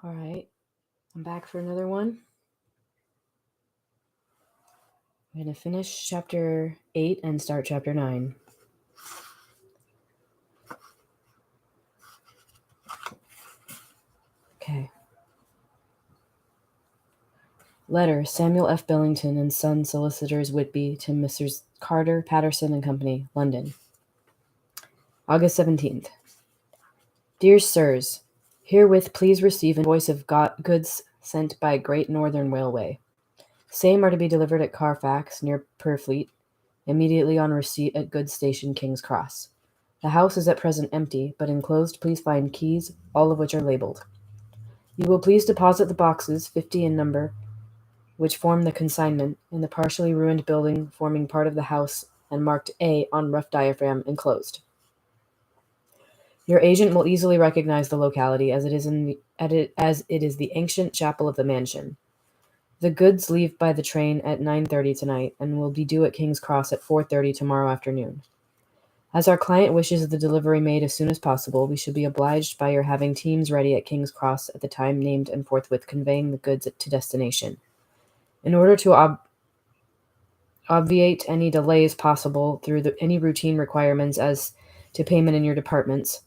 All right, I'm back for another one. I'm going to finish chapter 8 and start chapter 9. Okay. Letter, Samuel F. Billington and Son Solicitors Whitby to Messrs. Carter, Patterson and Company, London. August 17th. Dear Sirs, herewith please receive invoice of goods sent by Great Northern Railway. Same are to be delivered at Carfax, near Purfleet, immediately on receipt at goods station King's Cross. The house is at present empty, but enclosed please find keys, all of which are labeled. You will please deposit the boxes, 50 in number, which form the consignment, in the partially ruined building forming part of the house and marked A on rough diaphragm enclosed. Your agent will easily recognize the locality as it is the ancient chapel of the mansion. The goods leave by the train at 9:30 tonight and will be due at King's Cross at 4:30 tomorrow afternoon. As our client wishes the delivery made as soon as possible, we should be obliged by your having teams ready at King's Cross at the time named and forthwith conveying the goods to destination. In order to obviate any delays possible through any routine requirements as to payment in your departments,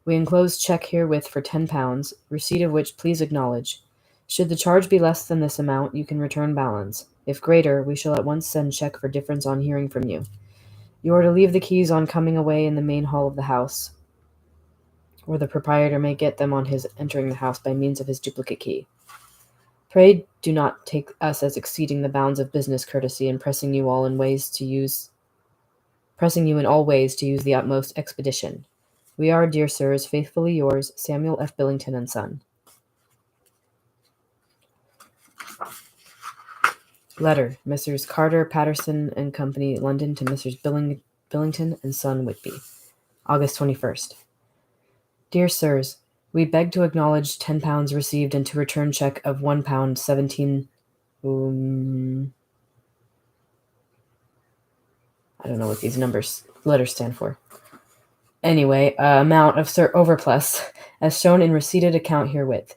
we enclose check herewith for £10, receipt of which please acknowledge. Should the charge be less than this amount, you can return balance. If greater, we shall at once send check for difference on hearing from you. You are to leave the keys on coming away in the main hall of the house, or the proprietor may get them on his entering the house by means of his duplicate key. Pray do not take us as exceeding the bounds of business courtesy in pressing you in all ways to use the utmost expedition. We are, dear sirs, faithfully yours, Samuel F. Billington and Son. Letter, Messrs. Carter, Patterson and Company, London, to Messrs. Billington and Son, Whitby. August 21st. Dear sirs, we beg to acknowledge £10 received and to return check of £1 17. I don't know what these letters stand for. Anyway, amount of overplus, as shown in receipted account herewith.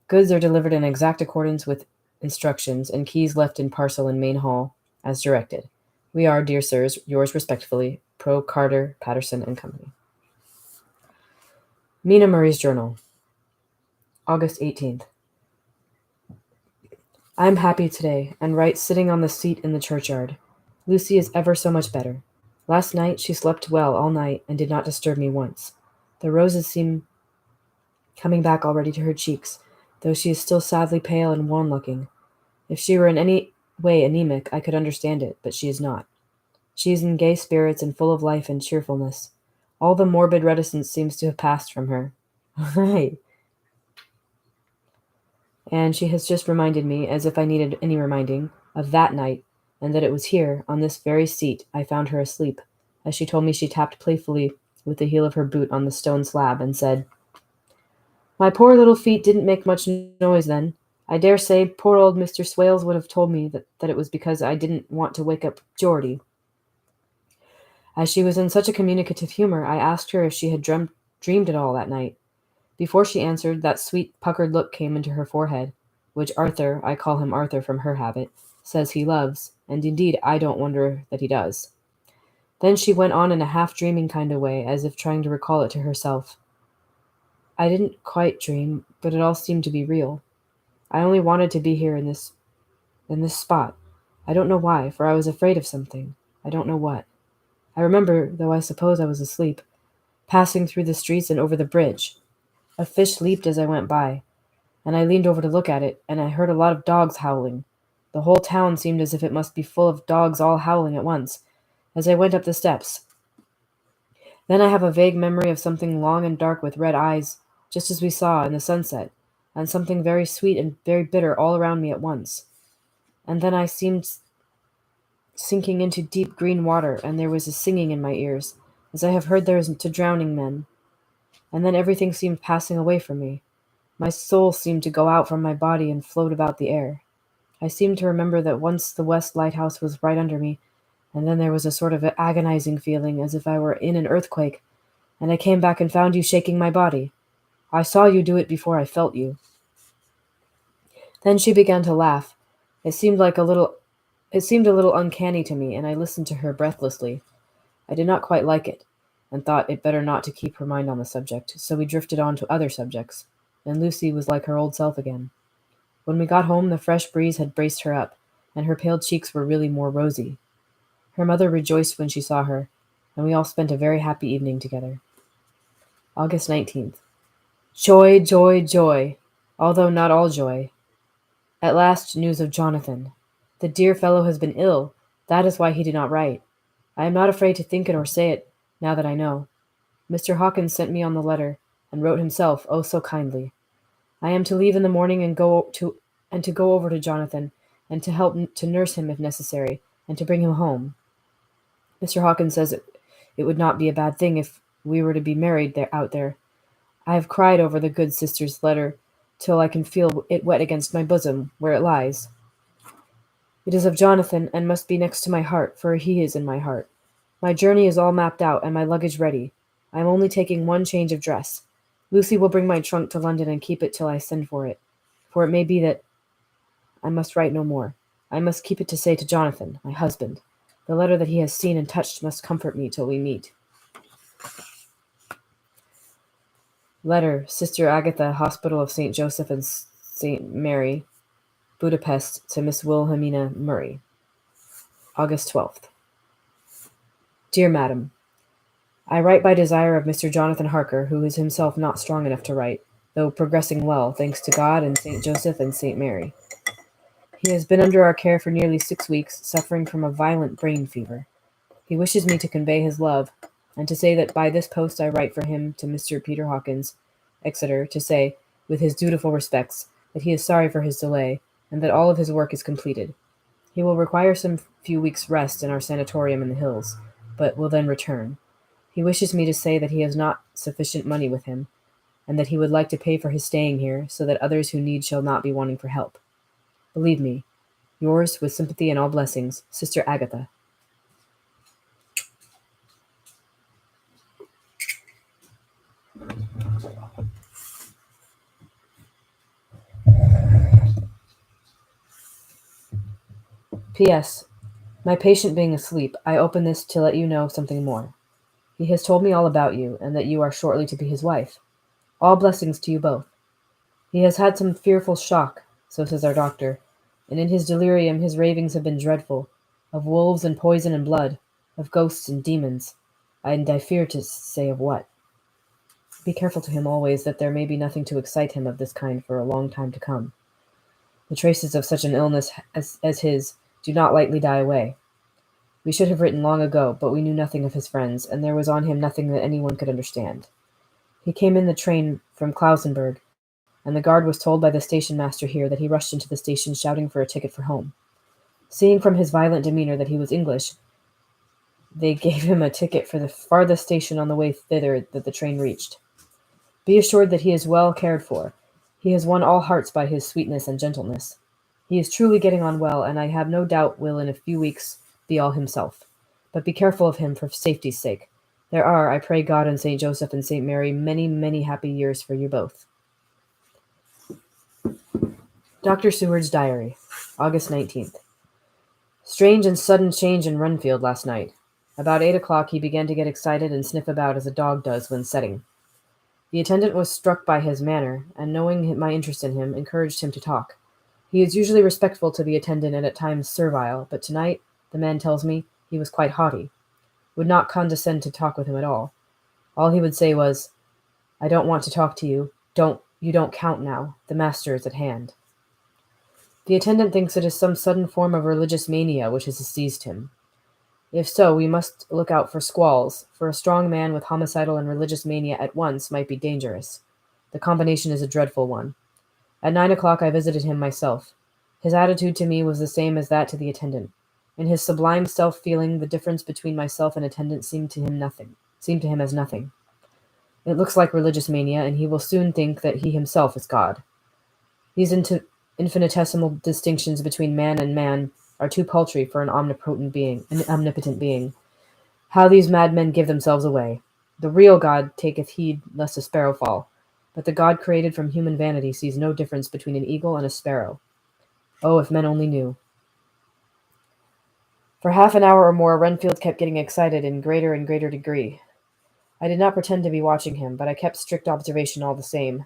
Goods are delivered in exact accordance with instructions, and keys left in parcel in main hall, as directed. We are, dear sirs, yours respectfully, Pro Carter, Patterson and Company. Mina Murray's Journal, August 18th. I am happy today, and write sitting on the seat in the churchyard. Lucy is ever so much better. Last night she slept well all night and did not disturb me once. The roses seem coming back already to her cheeks, though she is still sadly pale and worn-looking. If she were in any way anemic, I could understand it, but she is not. She is in gay spirits and full of life and cheerfulness. All the morbid reticence seems to have passed from her. And she has just reminded me, as if I needed any reminding, of that night, and that it was here, on this very seat, I found her asleep, as she told me she tapped playfully with the heel of her boot on the stone slab and said, "My poor little feet didn't make much noise then. I dare say poor old Mr. Swales would have told me that it was because I didn't want to wake up Geordie." As she was in such a communicative humor, I asked her if she had dreamed at all that night. Before she answered, that sweet puckered look came into her forehead, which Arthur, I call him Arthur from her habit, says he loves, and indeed I don't wonder that he does. Then she went on in a half-dreaming kind of way, as if trying to recall it to herself. I didn't quite dream, but it all seemed to be real. I only wanted to be here in this spot. I don't know why, for I was afraid of something. I don't know what. I remember, though I suppose I was asleep, passing through the streets and over the bridge. A fish leaped as I went by, and I leaned over to look at it, and I heard a lot of dogs howling. The whole town seemed as if it must be full of dogs all howling at once, as I went up the steps. Then I have a vague memory of something long and dark with red eyes, just as we saw in the sunset, and something very sweet and very bitter all around me at once. And then I seemed sinking into deep green water, and there was a singing in my ears, as I have heard there is to drowning men. And then everything seemed passing away from me. My soul seemed to go out from my body and float about the air. I seemed to remember that once the West Lighthouse was right under me, and then there was a sort of agonizing feeling as if I were in an earthquake, and I came back and found you shaking my body. I saw you do it before I felt you. Then she began to laugh. It seemed like a little it seemed a little uncanny to me, and I listened to her breathlessly. I did not quite like it, and thought it better not to keep her mind on the subject, so we drifted on to other subjects, and Lucy was like her old self again. When we got home, the fresh breeze had braced her up, and her pale cheeks were really more rosy. Her mother rejoiced when she saw her, and we all spent a very happy evening together. August 19th. Joy, joy, joy, although not all joy. At last, news of Jonathan. The dear fellow has been ill. That is why he did not write. I am not afraid to think it or say it, now that I know. Mr. Hawkins sent me on the letter, and wrote himself, oh so kindly. I am to leave in the morning and to go over to Jonathan, and to help to nurse him if necessary, and to bring him home. Mr. Hawkins says it would not be a bad thing if we were to be married out there. I have cried over the good sister's letter till I can feel it wet against my bosom, where it lies. It is of Jonathan, and must be next to my heart, for he is in my heart. My journey is all mapped out, and my luggage ready. I am only taking one change of dress. Lucy will bring my trunk to London and keep it till I send for it, for it may be that I must write no more. I must keep it to say to Jonathan, my husband. The letter that he has seen and touched must comfort me till we meet. Letter, Sister Agatha, Hospital of St. Joseph and St. Mary, Budapest, to Miss Wilhelmina Murray. August 12th. Dear Madam, I write by desire of Mr. Jonathan Harker, who is himself not strong enough to write, though progressing well, thanks to God and St. Joseph and St. Mary. He has been under our care for nearly 6 weeks, suffering from a violent brain fever. He wishes me to convey his love, and to say that by this post I write for him to Mr. Peter Hawkins, Exeter, to say, with his dutiful respects, that he is sorry for his delay, and that all of his work is completed. He will require some few weeks' rest in our sanatorium in the hills, but will then return. He wishes me to say that he has not sufficient money with him, and that he would like to pay for his staying here, so that others who need shall not be wanting for help. Believe me, yours, with sympathy and all blessings, Sister Agatha. P.S. My patient being asleep, I open this to let you know something more. He has told me all about you, and that you are shortly to be his wife. All blessings to you both. He has had some fearful shock, so says our doctor, and in his delirium his ravings have been dreadful, of wolves and poison and blood, of ghosts and demons, and I fear to say of what. Be careful to him always, that there may be nothing to excite him of this kind for a long time to come. The traces of such an illness as his do not lightly die away. We should have written long ago, but we knew nothing of his friends, and there was on him nothing that anyone could understand. He came in the train from Klausenburg, and the guard was told by the station master here that he rushed into the station shouting for a ticket for home. Seeing from his violent demeanor that he was English, they gave him a ticket for the farthest station on the way thither that the train reached. Be assured that he is well cared for. He has won all hearts by his sweetness and gentleness. He is truly getting on well, and I have no doubt will in a few weeks be all himself. But be careful of him for safety's sake. There are, I pray God and St. Joseph and St. Mary, many, many happy years for you both. Dr. Seward's Diary, August 19th. Strange and sudden change in Renfield last night. About 8 o'clock he began to get excited and sniff about as a dog does when setting. The attendant was struck by his manner, and knowing my interest in him, encouraged him to talk. He is usually respectful to the attendant and at times servile, but tonight, the man tells me, he was quite haughty. Would not condescend to talk with him at all. All he would say was, I don't want to talk to you. You don't count now. The master is at hand. The attendant thinks it is some sudden form of religious mania which has seized him. If so, we must look out for squalls, for a strong man with homicidal and religious mania at once might be dangerous. The combination is a dreadful one. At 9 o'clock I visited him myself. His attitude to me was the same as that to the attendant. In his sublime self-feeling, the difference between myself and attendant seemed to him as nothing. It looks like religious mania, and he will soon think that he himself is God. These infinitesimal distinctions between man and man are too paltry for an omnipotent being. How these madmen give themselves away! The real God taketh heed lest a sparrow fall, but the God created from human vanity sees no difference between an eagle and a sparrow. Oh, if men only knew. For half an hour or more, Renfield kept getting excited in greater and greater degree. I did not pretend to be watching him, but I kept strict observation all the same.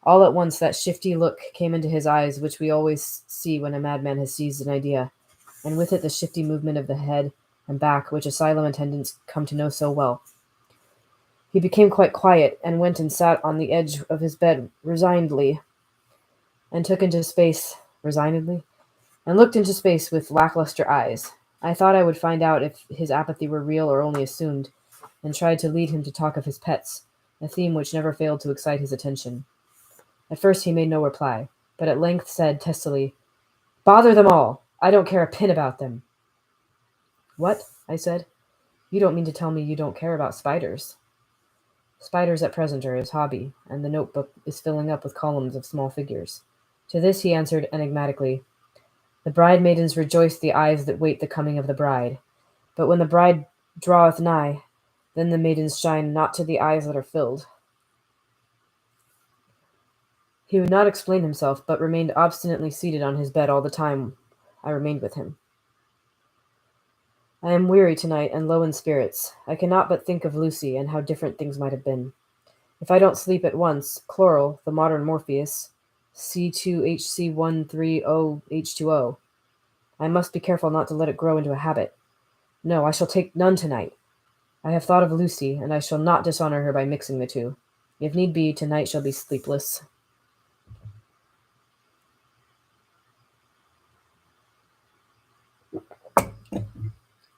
All at once that shifty look came into his eyes which we always see when a madman has seized an idea, and with it the shifty movement of the head and back which asylum attendants come to know so well. He became quite quiet, and went and sat on the edge of his bed resignedly, and took into space resignedly, and looked into space with lackluster eyes. I thought I would find out if his apathy were real or only assumed, and tried to lead him to talk of his pets, a theme which never failed to excite his attention. At first he made no reply, but at length said testily, "Bother them all! I don't care a pin about them." "What?" I said. "You don't mean to tell me you don't care about spiders?" Spiders at present are his hobby, and the notebook is filling up with columns of small figures. To this he answered enigmatically, "The bridemaidens rejoice the eyes that wait the coming of the bride. But when the bride draweth nigh, then the maidens shine not to the eyes that are filled." He would not explain himself, but remained obstinately seated on his bed all the time I remained with him. I am weary tonight and low in spirits. I cannot but think of Lucy and how different things might have been. If I don't sleep at once, chloral, the modern Morpheus, C2HC130H2O. I must be careful not to let it grow into a habit. No, I shall take none tonight. I have thought of Lucy, and I shall not dishonor her by mixing the two. If need be, tonight shall be sleepless.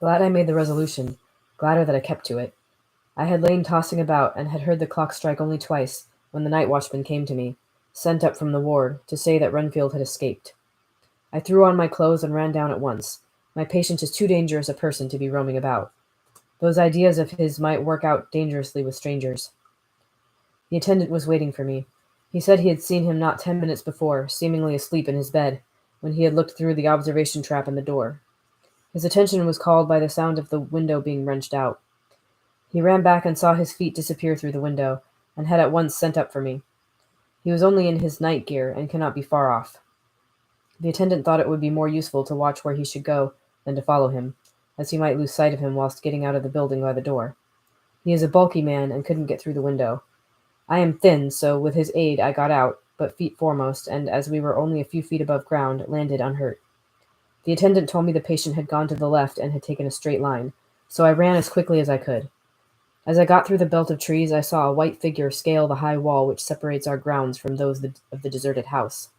Glad I made the resolution, gladder that I kept to it. I had lain tossing about, and had heard the clock strike only twice, when the night watchman came to me, sent up from the ward, to say that Renfield had escaped. I threw on my clothes and ran down at once. My patient is too dangerous a person to be roaming about. Those ideas of his might work out dangerously with strangers. The attendant was waiting for me. He said he had seen him not 10 minutes before, seemingly asleep in his bed, when he had looked through the observation trap in the door. His attention was called by the sound of the window being wrenched out. He ran back and saw his feet disappear through the window, and had at once sent up for me. He was only in his night gear, and cannot be far off. The attendant thought it would be more useful to watch where he should go than to follow him, as he might lose sight of him whilst getting out of the building by the door. He is a bulky man, and couldn't get through the window. I am thin, so with his aid I got out, but feet foremost, and as we were only a few feet above ground, landed unhurt. The attendant told me the patient had gone to the left and had taken a straight line, so I ran as quickly as I could. As I got through the belt of trees, I saw a white figure scale the high wall which separates our grounds from those of the deserted house.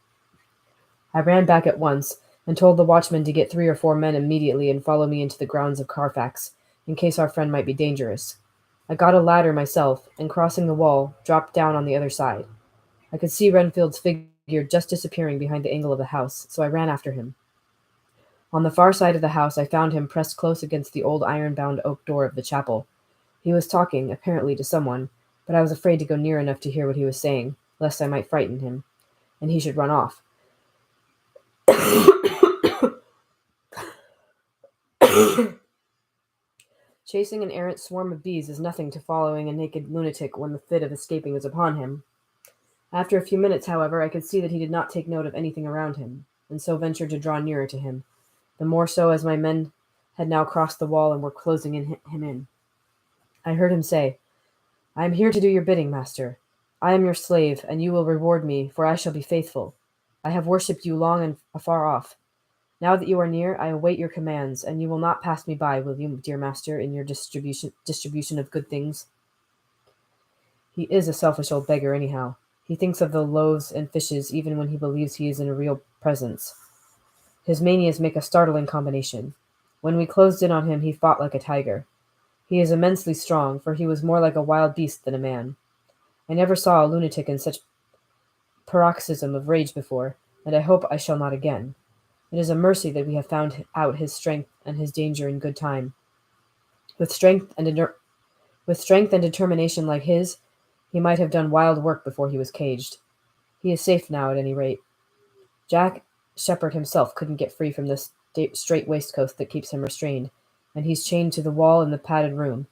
I ran back at once, and told the watchman to get 3 or 4 men immediately and follow me into the grounds of Carfax, in case our friend might be dangerous. I got a ladder myself, and crossing the wall, dropped down on the other side. I could see Renfield's figure just disappearing behind the angle of the house, so I ran after him. On the far side of the house I found him pressed close against the old iron-bound oak door of the chapel. He was talking, apparently, to someone, but I was afraid to go near enough to hear what he was saying, lest I might frighten him, and he should run off. Chasing an errant swarm of bees is nothing to following a naked lunatic when the fit of escaping is upon him. After a few minutes, however, I could see that he did not take note of anything around him, and so ventured to draw nearer to him, the more so as my men had now crossed the wall and were closing him in. I heard him say, "I am here to do your bidding, master. I am your slave, and you will reward me, for I shall be faithful. I have worshipped you long and afar off. Now that you are near, I await your commands, and you will not pass me by, will you, dear master, in your distribution of good things?" He is a selfish old beggar, anyhow. He thinks of the loaves and fishes even when he believes he is in a real presence. His manias make a startling combination. When we closed in on him, he fought like a tiger. He is immensely strong, for he was more like a wild beast than a man. I never saw a lunatic in such paroxysm of rage before, and I hope I shall not again. It is a mercy that we have found out his strength and his danger in good time. With strength and determination like his, he might have done wild work before he was caged. He is safe now, at any rate. Jack Shepherd himself couldn't get free from this strait waistcoat that keeps him restrained, and he's chained to the wall in the padded room.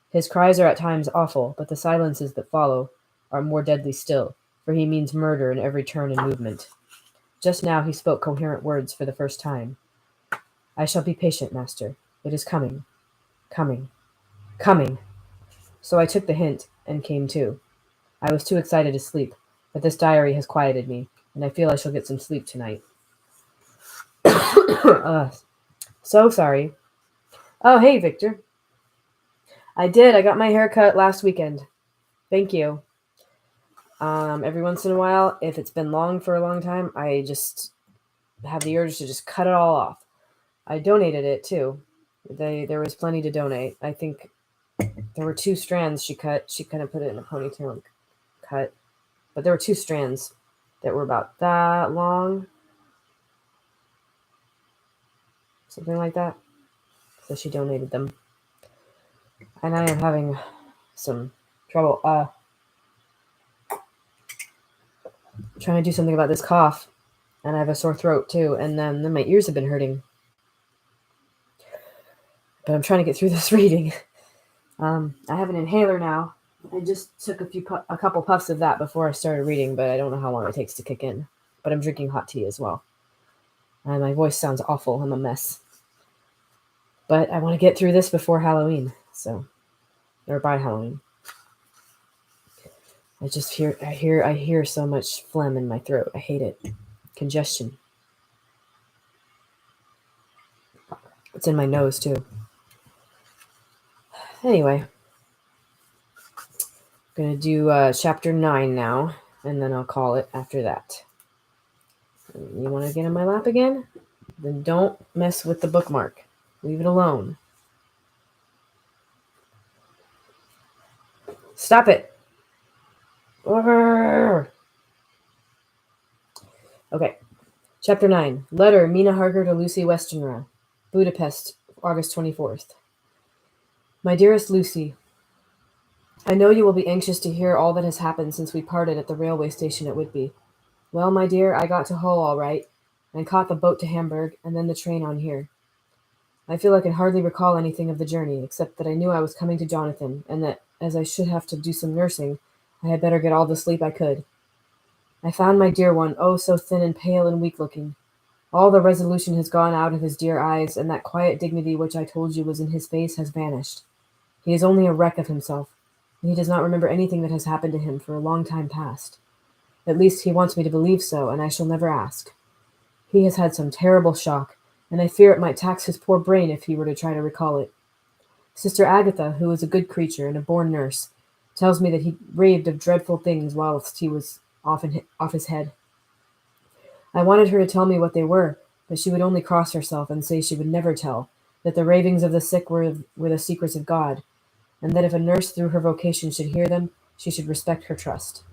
His cries are at times awful, but the silences that follow are more deadly still, for he means murder in every turn and movement. Just now he spoke coherent words for the first time. "I shall be patient, master. It is coming, coming, coming." So I took the hint and came to. I was too excited to sleep, but this diary has quieted me, and I feel I shall get some sleep tonight. uh, so sorry. Oh, hey, Victor. I did. I got my hair cut last weekend. Thank you. Every once in a while, if it's been long for a long time, I just have the urge to just cut it all off. I donated it too. There was plenty to donate. I think there were 2 strands she cut. She kind of put it in a ponytail and cut, but there were 2 strands that were about that long, something like that. So she donated them, and I am having some trouble trying to do something about this cough, and I have a sore throat too, and then my ears have been hurting. But I'm trying to get through this reading. I have an inhaler now. I just took a couple puffs of that before I started reading, but I don't know how long it takes to kick in. But I'm drinking hot tea as well. And my voice sounds awful. I'm a mess. But I want to get through this before Halloween, or by Halloween. I hear so much phlegm in my throat. I hate it. Congestion. It's in my nose too. Anyway, I'm gonna do chapter 9 now, and then I'll call it after that. You want to get in my lap again? Then don't mess with the bookmark. Leave it alone. Stop it. Okay. Chapter 9. Letter Mina Harker to Lucy Westenra. Budapest, August 24th. My dearest Lucy, I know you will be anxious to hear all that has happened since we parted at the railway station at Whitby. Well, my dear, I got to Hull all right, and caught the boat to Hamburg, and then the train on here. I feel I can hardly recall anything of the journey, except that I knew I was coming to Jonathan, and that, as I should have to do some nursing, I had better get all the sleep I could. I found my dear one, oh, so thin and pale and weak-looking. All the resolution has gone out of his dear eyes, and that quiet dignity which I told you was in his face has vanished. He is only a wreck of himself, and he does not remember anything that has happened to him for a long time past. At least he wants me to believe so, and I shall never ask. He has had some terrible shock, and I fear it might tax his poor brain if he were to try to recall it. Sister Agatha, who is a good creature and a born nurse, tells me that he raved of dreadful things whilst he was off his head. I wanted her to tell me what they were, but she would only cross herself and say she would never tell, that the ravings of the sick were the secrets of God, and that if a nurse through her vocation should hear them, she should respect her trust.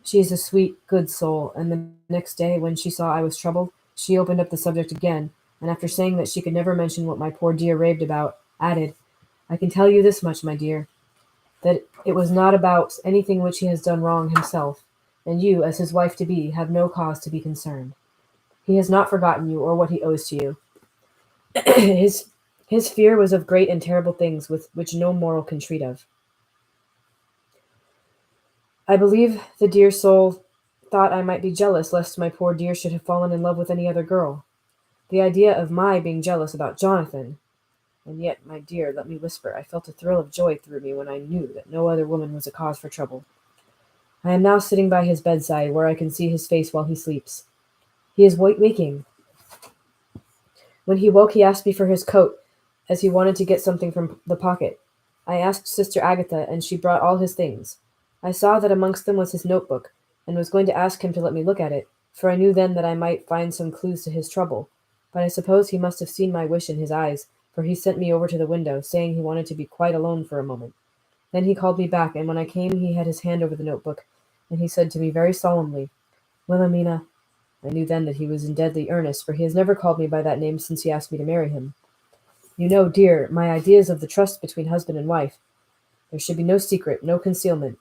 She is a sweet, good soul, and the next day, when she saw I was troubled, she opened up the subject again, and after saying that she could never mention what my poor dear raved about, added, I can tell you this much, my dear, that it was not about anything which he has done wrong himself, and you, as his wife-to-be, have no cause to be concerned. He has not forgotten you or what he owes to you. His fear was of great and terrible things with which no mortal can treat of. I believe the dear soul thought I might be jealous lest my poor dear should have fallen in love with any other girl. The idea of my being jealous about Jonathan! And yet, my dear, let me whisper, I felt a thrill of joy through me when I knew that no other woman was a cause for trouble. I am now sitting by his bedside, where I can see his face while he sleeps. He is waking. When he woke, he asked me for his coat, as he wanted to get something from the pocket. I asked Sister Agatha, and she brought all his things. I saw that amongst them was his notebook, and was going to ask him to let me look at it, for I knew then that I might find some clues to his trouble. But I suppose he must have seen my wish in his eyes, for he sent me over to the window, saying he wanted to be quite alone for a moment. Then he called me back, and when I came he had his hand over the notebook, and he said to me very solemnly, Wilhelmina. I knew then that he was in deadly earnest, for he has never called me by that name since he asked me to marry him. You know, dear, my ideas of the trust between husband and wife. There should be no secret, no concealment.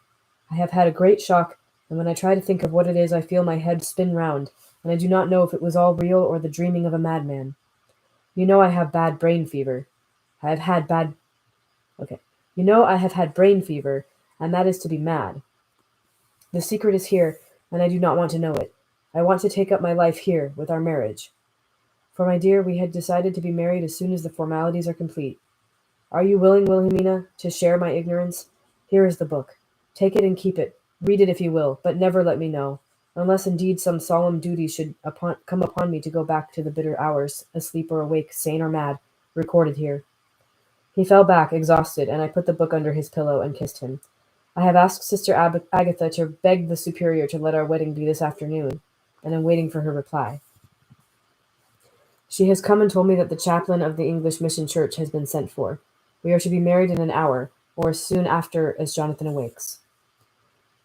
I have had a great shock, and when I try to think of what it is, I feel my head spin round, and I do not know if it was all real or the dreaming of a madman. You know I have bad brain fever. I have had bad... Okay. You know I have had brain fever, and that is to be mad. The secret is here, and I do not want to know it. I want to take up my life here with our marriage. For, my dear, we had decided to be married as soon as the formalities are complete. Are you willing, Wilhelmina, to share my ignorance? Here is the book. Take it and keep it. Read it if you will, but never let me know, unless indeed some solemn duty should come upon me to go back to the bitter hours, asleep or awake, sane or mad, recorded here. He fell back, exhausted, and I put the book under his pillow and kissed him. I have asked Sister Agatha to beg the Superior to let our wedding be this afternoon, and am waiting for her reply. She has come and told me that the chaplain of the English Mission Church has been sent for. We are to be married in an hour, or as soon after as Jonathan awakes.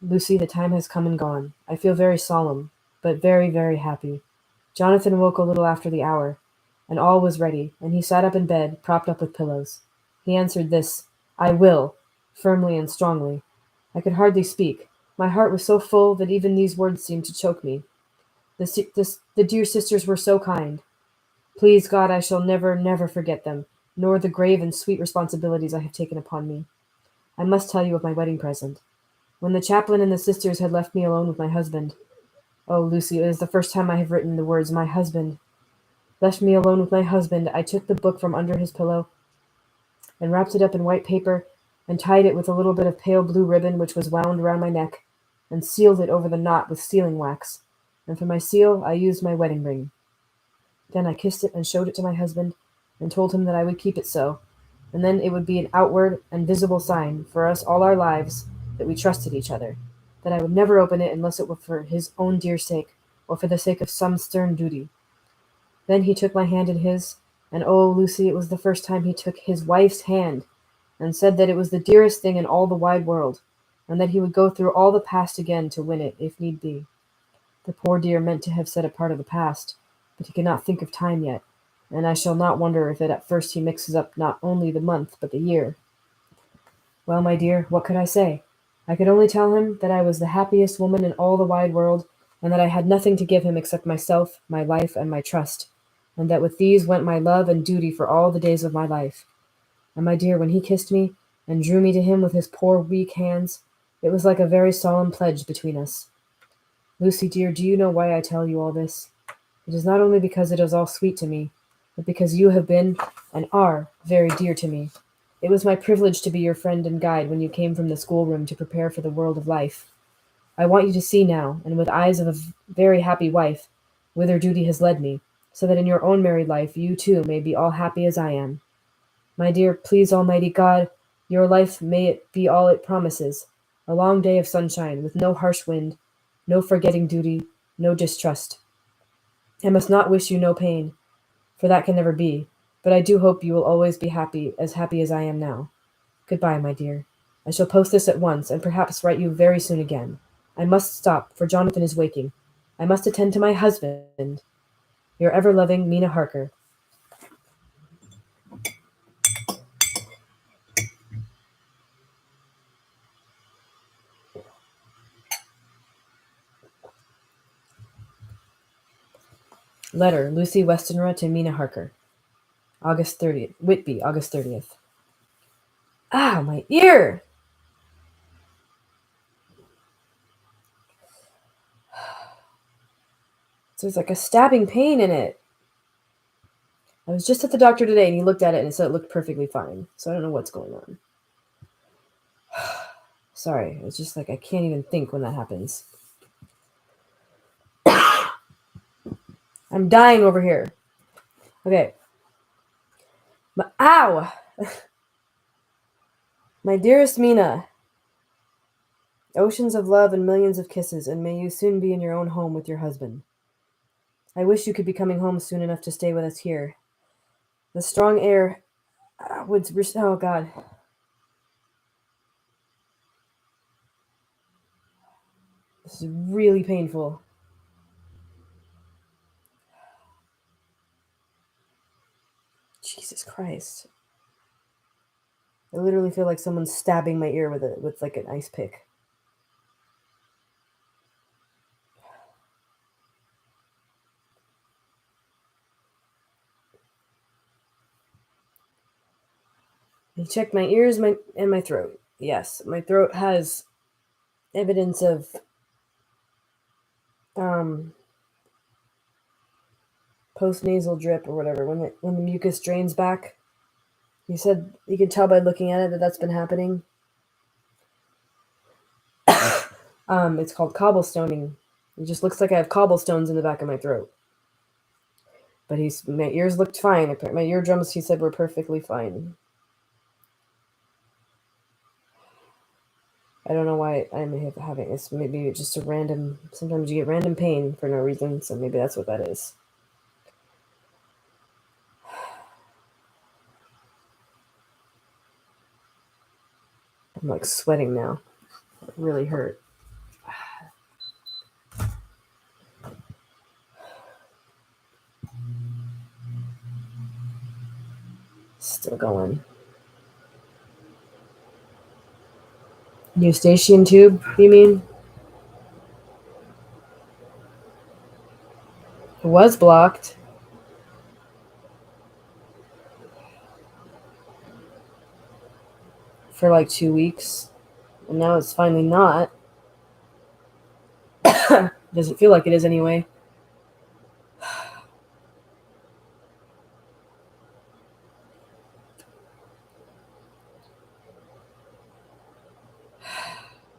Lucy, the time has come and gone. I feel very solemn, but very, very happy. Jonathan woke a little after the hour, and all was ready, and he sat up in bed, propped up with pillows. He answered this, "I will," firmly and strongly. I could hardly speak. My heart was so full that even these words seemed to choke me. The dear sisters were so kind. Please God, I shall never, never forget them, nor the grave and sweet responsibilities I have taken upon me. I must tell you of my wedding present. When the chaplain and the sisters had left me alone with my husband, oh, Lucy, it is the first time I have written the words, my husband. Left me alone with my husband, I took the book from under his pillow and wrapped it up in white paper and tied it with a little bit of pale blue ribbon which was wound around my neck and sealed it over the knot with sealing wax. And for my seal I used my wedding ring. Then I kissed it and showed it to my husband and told him that I would keep it so, and then it would be an outward and visible sign for us all our lives that we trusted each other, that I would never open it unless it were for his own dear sake, or for the sake of some stern duty. Then he took my hand in his, and oh, Lucy, it was the first time he took his wife's hand, and said that it was the dearest thing in all the wide world, and that he would go through all the past again to win it, if need be. The poor dear meant to have said a part of the past, but he could not think of time yet, and I shall not wonder if at first he mixes up not only the month, but the year. Well, my dear, what could I say? I could only tell him that I was the happiest woman in all the wide world, and that I had nothing to give him except myself, my life, and my trust, and that with these went my love and duty for all the days of my life. And, my dear, when he kissed me, and drew me to him with his poor weak hands, it was like a very solemn pledge between us. Lucy, dear, do you know why I tell you all this? It is not only because it is all sweet to me, but because you have been, and are, very dear to me. It was my privilege to be your friend and guide when you came from the schoolroom to prepare for the world of life. I want you to see now, and with eyes of a very happy wife, whither duty has led me, so that in your own married life you too may be all happy as I am. My dear, please Almighty God, your life may it be all it promises, a long day of sunshine, with no harsh wind, no forgetting duty, no distrust. I must not wish you no pain, for that can never be, but I do hope you will always be happy as I am now. Goodbye, my dear. I shall post this at once, and perhaps write you very soon again. I must stop, for Jonathan is waking. I must attend to my husband. Your ever-loving Mina Harker. Letter, Lucy Westenra to Mina Harker. August 30th. Whitby, August 30th. Ah, my ear! There's like a stabbing pain in it. I was just at the doctor today, and he looked at it and said it looked perfectly fine. So I don't know what's going on. Sorry, it's just like I can't even think when that happens. I'm dying over here. Okay. Ow! My dearest Mina, oceans of love and millions of kisses, and may you soon be in your own home with your husband. I wish you could be coming home soon enough to stay with us here. The strong air would... Oh, God. This is really painful. Jesus Christ. I literally feel like someone's stabbing my ear with like an ice pick. He checked my ears and my throat. Yes, my throat has evidence of post-nasal drip or whatever, when the mucus drains back. He said you could tell by looking at it that that's been happening. It's called cobblestoning. It just looks like I have cobblestones in the back of my throat. But my ears looked fine. My eardrums, he said, were perfectly fine. I don't know why I'm having this. Maybe just a random. Sometimes you get random pain for no reason, so maybe that's what that is. I'm like sweating now. It really hurt. Still going. Eustachian tube, you mean? It was blocked. For like 2 weeks. And now it's finally not. Doesn't feel like it is anyway.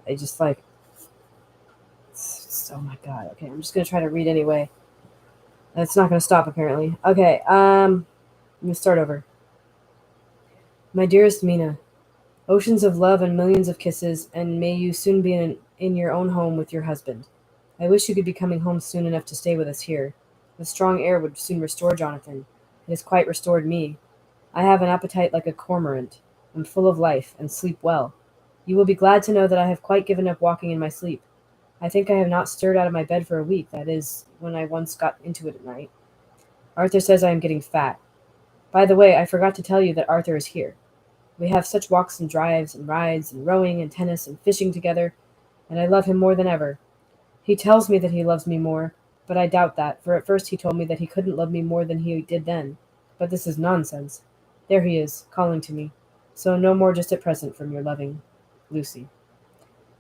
I just like. Oh my god. Okay, I'm just gonna try to read anyway. That's not gonna stop apparently. Okay, let me start over. My dearest Mina, oceans of love and millions of kisses, and may you soon be in your own home with your husband. I wish you could be coming home soon enough to stay with us here. The strong air would soon restore Jonathan. It has quite restored me. I have an appetite like a cormorant. I'm full of life, and sleep well. You will be glad to know that I have quite given up walking in my sleep. I think I have not stirred out of my bed for a week, that is, when I once got into it at night. Arthur says I am getting fat. By the way, I forgot to tell you that Arthur is here. We have such walks and drives and rides and rowing and tennis and fishing together, and I love him more than ever. He tells me that he loves me more, but I doubt that, for at first he told me that he couldn't love me more than he did then. But this is nonsense. There he is, calling to me. So no more just at present from your loving Lucy.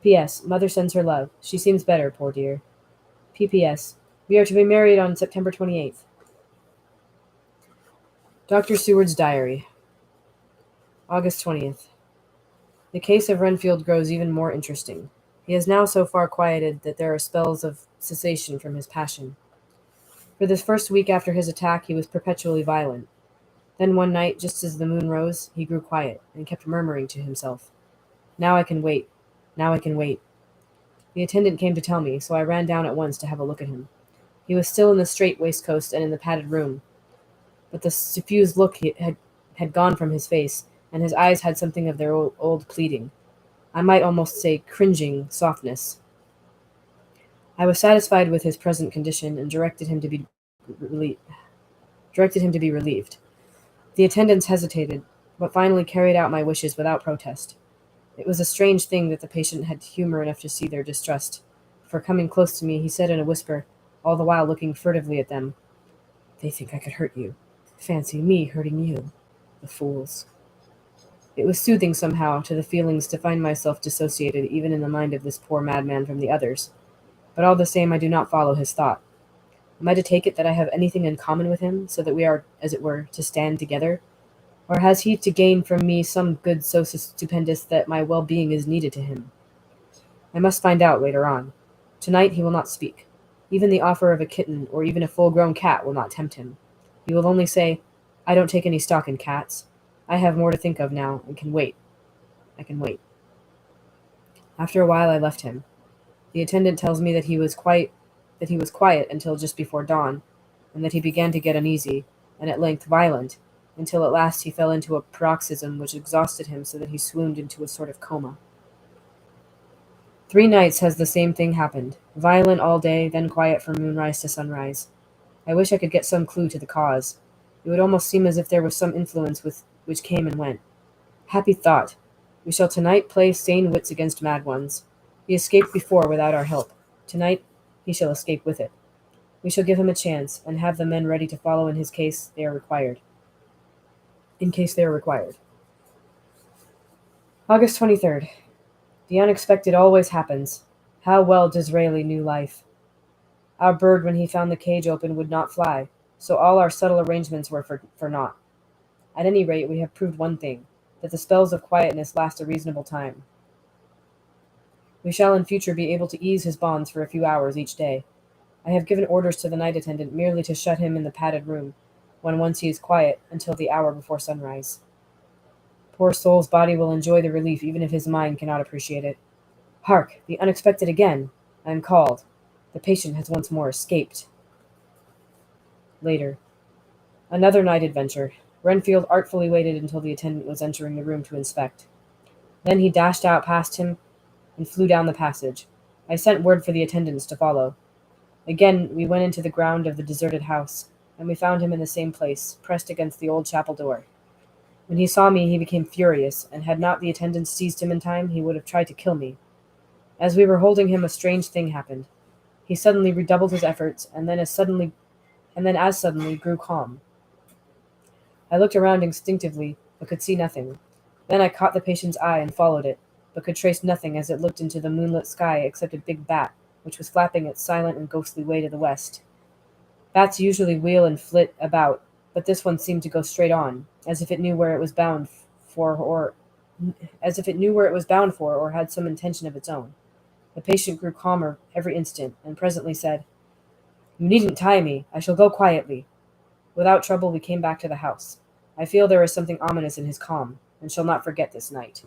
P.S. Mother sends her love. She seems better, poor dear. P.P.S. We are to be married on September 28th. Dr. Seward's Diary. August 20th. The case of Renfield grows even more interesting. He is now so far quieted that there are spells of cessation from his passion. For the first week after his attack, he was perpetually violent. Then one night, just as the moon rose, he grew quiet and kept murmuring to himself, "Now I can wait. Now I can wait." The attendant came to tell me, so I ran down at once to have a look at him. He was still in the strait waistcoat and in the padded room, but the suffused look had gone from his face, and his eyes had something of their old pleading. I might almost say cringing softness. I was satisfied with his present condition and directed him to be relieved. The attendants hesitated, but finally carried out my wishes without protest. It was a strange thing that the patient had humor enough to see their distrust, for coming close to me, he said in a whisper, all the while looking furtively at them, "They think I could hurt you. Fancy me hurting you. The fools." It was soothing somehow to the feelings to find myself dissociated even in the mind of this poor madman from the others, but all the same I do not follow his thought. Am I to take it that I have anything in common with him, so that we are, as it were, to stand together? Or has he to gain from me some good so stupendous that my well-being is needed to him? I must find out later on. Tonight he will not speak. Even the offer of a kitten or even a full-grown cat will not tempt him. He will only say, "I don't take any stock in cats. I have more to think of now, and can wait. I can wait." After a while I left him. The attendant tells me that he was quiet until just before dawn, and that he began to get uneasy, and at length violent, until at last he fell into a paroxysm which exhausted him so that he swooned into a sort of coma. 3 nights has the same thing happened, violent all day, then quiet from moonrise to sunrise. I wish I could get some clue to the cause. It would almost seem as if there was some influence which came and went. Happy thought! We shall tonight play sane wits against mad ones. He escaped before without our help. Tonight he shall escape with it. We shall give him a chance, and have the men ready to follow in case they are required. August 23rd. The unexpected always happens. How well Disraeli knew life. Our bird, when he found the cage open, would not fly. so all our subtle arrangements were for naught. At any rate, we have proved one thing, that the spells of quietness last a reasonable time. We shall in future be able to ease his bonds for a few hours each day. I have given orders to the night attendant merely to shut him in the padded room, when once he is quiet, until the hour before sunrise. Poor soul's body will enjoy the relief even if his mind cannot appreciate it. Hark! The unexpected again! I am called. The patient has once more escaped. Later. Another night adventure. Renfield artfully waited until the attendant was entering the room to inspect. Then he dashed out past him and flew down the passage. I sent word for the attendants to follow. Again we went into the ground of the deserted house, and we found him in the same place, pressed against the old chapel door. When he saw me he became furious, and had not the attendants seized him in time, he would have tried to kill me. As we were holding him, a strange thing happened. He suddenly redoubled his efforts, and then as suddenly grew calm. I looked around instinctively, but could see nothing. Then I caught the patient's eye and followed it, but could trace nothing as it looked into the moonlit sky except a big bat, which was flapping its silent and ghostly way to the west. Bats usually wheel and flit about, but this one seemed to go straight on, as if it knew where it was bound for, or had some intention of its own. The patient grew calmer every instant, and presently said, "You needn't tie me. I shall go quietly." Without trouble we came back to the house. I feel there is something ominous in his calm, and shall not forget this night.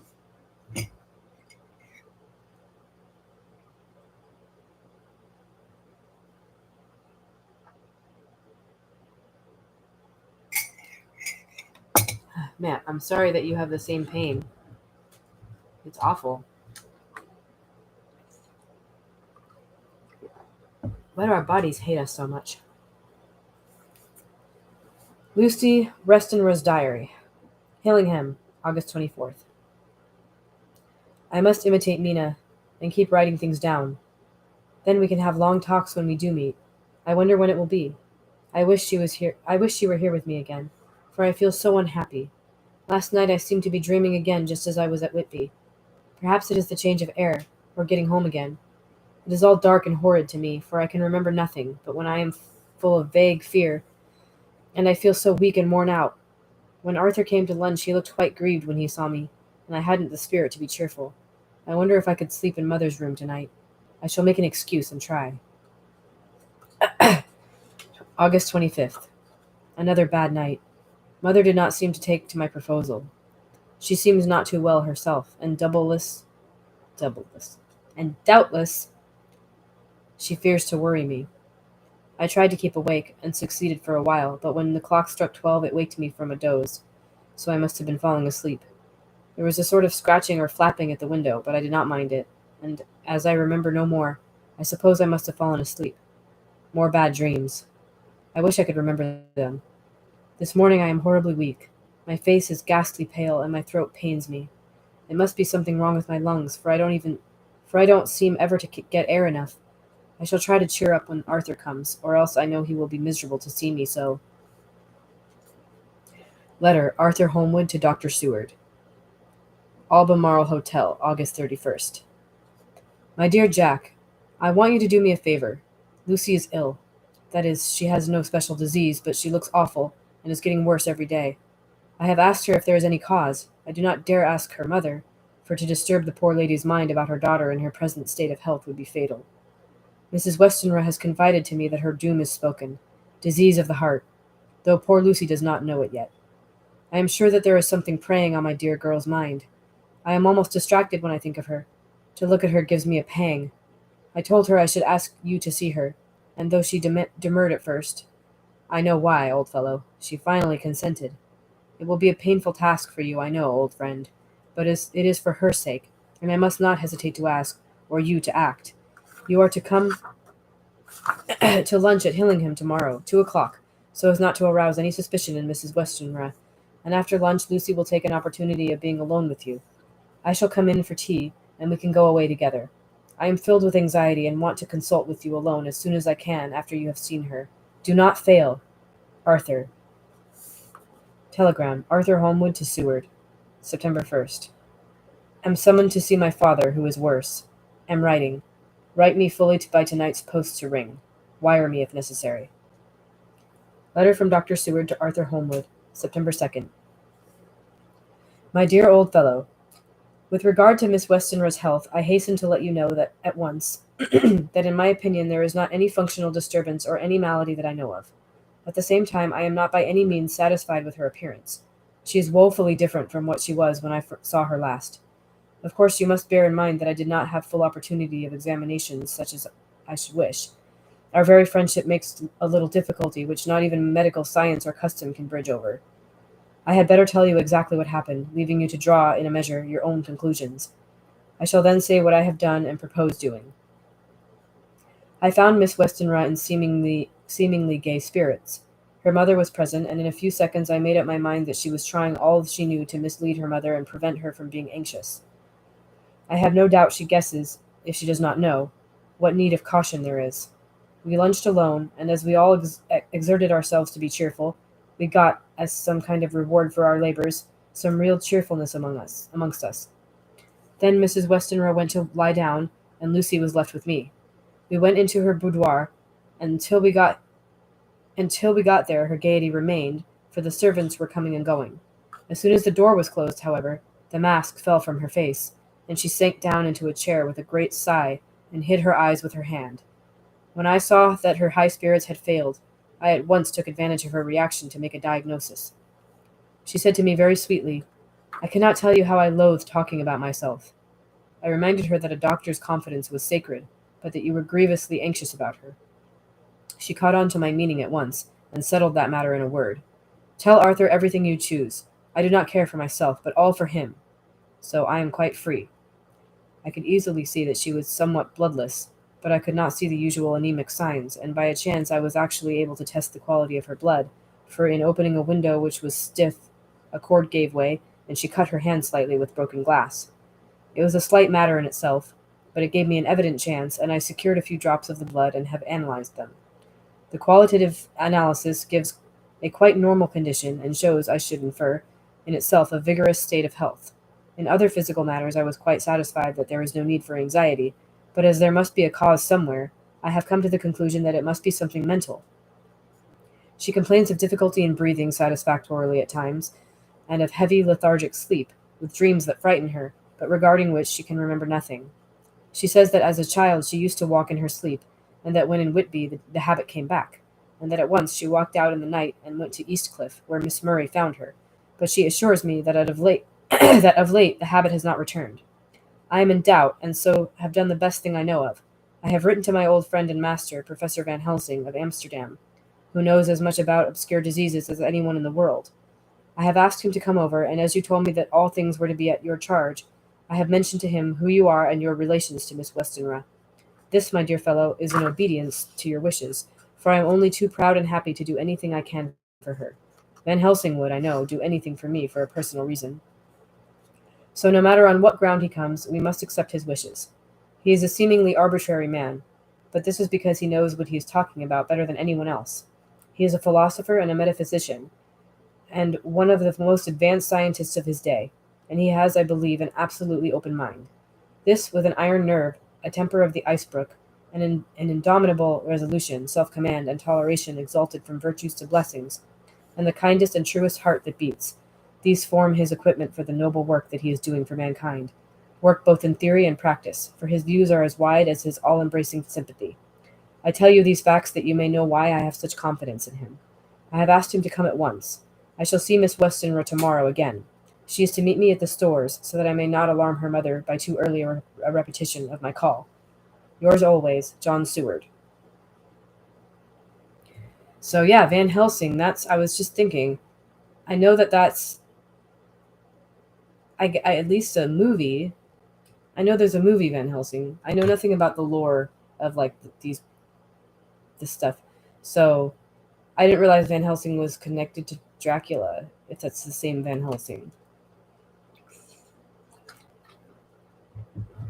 Man, I'm sorry that you have the same pain. It's awful. Why do our bodies hate us so much? Lucy Restonra's Diary. Hillingham, August 24th. I must imitate Mina and keep writing things down. Then we can have long talks when we do meet. I wonder when it will be. I wish she was here. I wish she were here with me again, for I feel so unhappy. Last night I seemed to be dreaming again just as I was at Whitby. Perhaps it is the change of air, or getting home again. It is all dark and horrid to me, for I can remember nothing, but when I am full of vague fear, and I feel so weak and worn out. When Arthur came to lunch he looked quite grieved when he saw me, and I hadn't the spirit to be cheerful. I wonder if I could sleep in Mother's room tonight. I shall make an excuse and try. August 25th. Another bad night. Mother did not seem to take to my proposal. She seems not too well herself, and doubtless, she fears to worry me. I tried to keep awake, and succeeded for a while, but when the clock struck 12 it waked me from a doze, so I must have been falling asleep. There was a sort of scratching or flapping at the window, but I did not mind it, and as I remember no more, I suppose I must have fallen asleep. More bad dreams. I wish I could remember them. This morning I am horribly weak. My face is ghastly pale, and my throat pains me. It must be something wrong with my lungs, for I don't seem ever to get air enough. I shall try to cheer up when Arthur comes, or else I know he will be miserable to see me so. Letter, Arthur Holmwood to Dr. Seward. Albemarle Hotel, August 31st. My dear Jack, I want you to do me a favor. Lucy is ill. That is, she has no special disease, but she looks awful, and is getting worse every day. I have asked her if there is any cause. I do not dare ask her mother, for to disturb the poor lady's mind about her daughter in her present state of health would be fatal. Mrs. Westenra has confided to me that her doom is spoken, disease of the heart, though poor Lucy does not know it yet. I am sure that there is something preying on my dear girl's mind. I am almost distracted when I think of her. To look at her gives me a pang. I told her I should ask you to see her, and though she demurred at first, I know why, old fellow, she finally consented. It will be a painful task for you, I know, old friend, but it is for her sake, and I must not hesitate to ask, or you to act. You are to come to lunch at Hillingham tomorrow, 2 o'clock, so as not to arouse any suspicion in Mrs. Westenra, and after lunch Lucy will take an opportunity of being alone with you. I shall come in for tea, and we can go away together. I am filled with anxiety and want to consult with you alone as soon as I can after you have seen her. Do not fail. Arthur. Telegram, Arthur Holmwood to Seward. September 1st. Am summoned to see my father, who is worse. Am writing. Write me fully by tonight's post to ring. Wire me if necessary. Letter from Dr. Seward to Arthur Holmwood, September 2nd. My dear old fellow, with regard to Miss Westenra's health, I hasten to let you know that at once that in my opinion there is not any functional disturbance or any malady that I know of. At the same time, I am not by any means satisfied with her appearance. She is woefully different from what she was when I saw her last. Of course, you must bear in mind that I did not have full opportunity of examinations such as I should wish. Our very friendship makes a little difficulty which not even medical science or custom can bridge over. I had better tell you exactly what happened, leaving you to draw, in a measure, your own conclusions. I shall then say what I have done and propose doing. I found Miss Westenra in seemingly gay spirits. Her mother was present, and in a few seconds I made up my mind that she was trying all she knew to mislead her mother and prevent her from being anxious. I have no doubt she guesses, if she does not know, what need of caution there is. We lunched alone, and as we all exerted ourselves to be cheerful, we got, as some kind of reward for our labors, some real cheerfulness amongst us. Then Mrs. Westenra went to lie down, and Lucy was left with me. We went into her boudoir, and until we got there her gaiety remained, for the servants were coming and going. As soon as the door was closed, however, the mask fell from her face, and she sank down into a chair with a great sigh, and hid her eyes with her hand. When I saw that her high spirits had failed, I at once took advantage of her reaction to make a diagnosis. She said to me very sweetly, "I cannot tell you how I loathe talking about myself." I reminded her that a doctor's confidence was sacred, but that you were grievously anxious about her. She caught on to my meaning at once, and settled that matter in a word. "Tell Arthur everything you choose. I do not care for myself, but all for him. So I am quite free." I could easily see that she was somewhat bloodless, but I could not see the usual anemic signs, and by a chance I was actually able to test the quality of her blood, for in opening a window which was stiff, a cord gave way, and she cut her hand slightly with broken glass. It was a slight matter in itself, but it gave me an evident chance, and I secured a few drops of the blood and have analyzed them. The qualitative analysis gives a quite normal condition, and shows, I should infer, in itself a vigorous state of health. In other physical matters I was quite satisfied that there is no need for anxiety, but as there must be a cause somewhere, I have come to the conclusion that it must be something mental. She complains of difficulty in breathing satisfactorily at times, and of heavy lethargic sleep, with dreams that frighten her, but regarding which she can remember nothing. She says that as a child she used to walk in her sleep, and that when in Whitby the habit came back, and that at once she walked out in the night and went to Eastcliff, where Miss Murray found her, but she assures me that of late the habit has not returned. I am in doubt, and so have done the best thing I know of. I have written to my old friend and master, Professor Van Helsing, of Amsterdam, who knows as much about obscure diseases as anyone in the world. I have asked him to come over, and as you told me that all things were to be at your charge, I have mentioned to him who you are and your relations to Miss Westenra. This, my dear fellow, is in obedience to your wishes, for I am only too proud and happy to do anything I can for her. Van Helsing would, I know, do anything for me for a personal reason. So no matter on what ground he comes, we must accept his wishes. He is a seemingly arbitrary man, but this is because he knows what he is talking about better than anyone else. He is a philosopher and a metaphysician, and one of the most advanced scientists of his day, and he has, I believe, an absolutely open mind. This, with an iron nerve, a temper of the ice-brook, an indomitable resolution, self-command, and toleration exalted from virtues to blessings, and the kindest and truest heart that beats, these form his equipment for the noble work that he is doing for mankind, work both in theory and practice, for his views are as wide as his all-embracing sympathy. I tell you these facts that you may know why I have such confidence in him. I have asked him to come at once. I shall see Miss Westenra tomorrow again. She is to meet me at the stores, so that I may not alarm her mother by too early a repetition of my call. Yours always, John Seward. So yeah, Van Helsing, I was just thinking, I know that's at least a movie. I know there's a movie Van Helsing. I know nothing about the lore of like this stuff. So I didn't realize Van Helsing was connected to Dracula, if that's the same Van Helsing.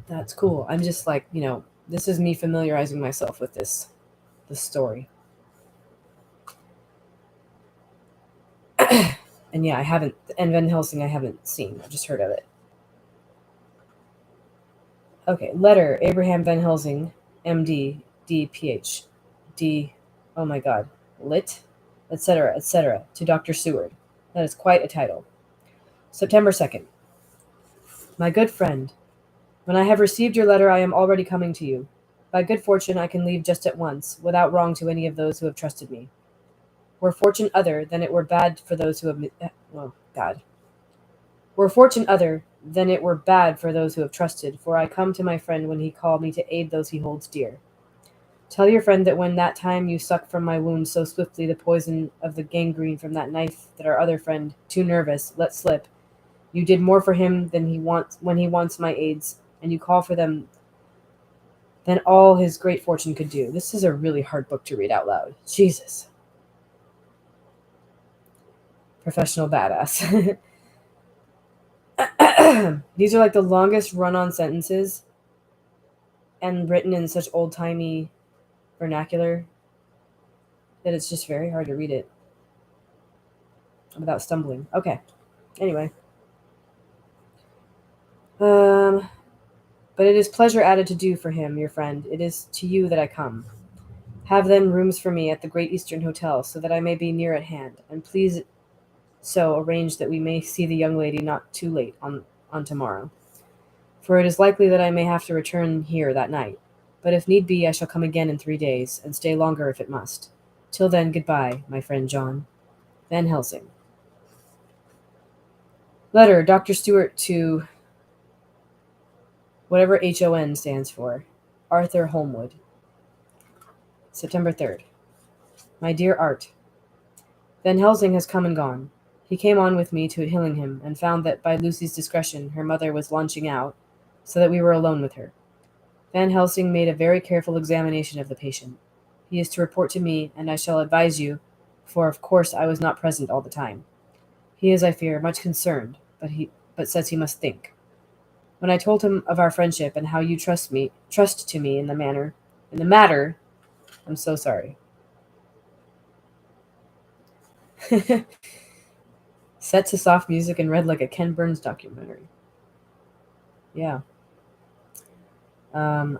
That's cool. I'm just like, this is me familiarizing myself with this story. And yeah, Van Helsing I haven't seen. I've just heard of it. Okay, letter, Abraham Van Helsing, MD, D, PH, D, oh my god, Lit, etc., etc., to Dr. Seward. That is quite a title. September 2nd. My good friend, when I have received your letter, I am already coming to you. By good fortune, I can leave just at once, without wrong to any of those who have trusted me. Were fortune other, then it were bad for those who have. Oh, God. Were fortune other, then it were bad for those who have trusted, for I come to my friend when he called me to aid those he holds dear. Tell your friend that when that time you sucked from my wound so swiftly the poison of the gangrene from that knife that our other friend, too nervous, let slip, you did more for him than he wants when he wants my aids, and you call for them than all his great fortune could do. This is a really hard book to read out loud. Jesus. Professional badass. These are like the longest run-on sentences and written in such old-timey vernacular that it's just very hard to read it without stumbling. Okay. Anyway. But it is pleasure added to do for him, your friend. It is to you that I come. Have then rooms for me at the Great Eastern Hotel, so that I may be near at hand, and please so arrange that we may see the young lady not too late on tomorrow. For it is likely that I may have to return here that night. But if need be, I shall come again in 3 days, and stay longer if it must. Till then, goodbye, my friend John. Van Helsing. Letter, Dr. Stewart to whatever HON stands for. Arthur Holmwood. September 3rd. My dear Art, Van Helsing has come and gone. He came on with me to Hillingham, and found that by Lucy's discretion her mother was launching out, so that we were alone with her. Van Helsing made a very careful examination of the patient. He is to report to me, and I shall advise you, for of course I was not present all the time. He is, I fear, much concerned, but says he must think. When I told him of our friendship and how you trust to me in the matter, I'm so sorry. Set to soft music and read like a Ken Burns documentary. Yeah. When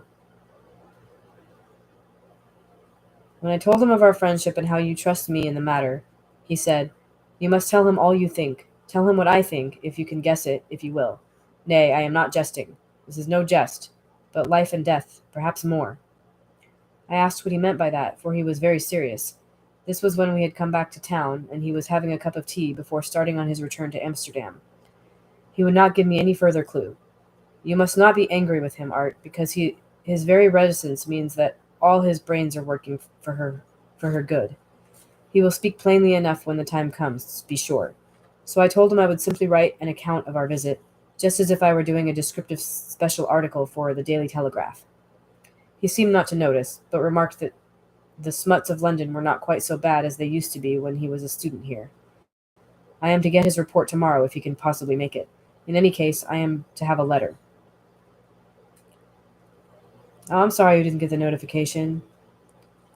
I told him of our friendship and how you trust me in the matter, he said, "You must tell him all you think. Tell him what I think, if you can guess it, if you will. Nay, I am not jesting. This is no jest, but life and death, perhaps more." I asked what he meant by that, for he was very serious. This was when we had come back to town, and he was having a cup of tea before starting on his return to Amsterdam. He would not give me any further clue. You must not be angry with him, Art, because his very reticence means that all his brains are working for her good. He will speak plainly enough when the time comes, be sure. So I told him I would simply write an account of our visit, just as if I were doing a descriptive special article for the Daily Telegraph. He seemed not to notice, but remarked that the smuts of London were not quite so bad as they used to be when he was a student here. I am to get his report tomorrow if he can possibly make it. In any case, I am to have a letter. Oh, I'm sorry you didn't get the notification.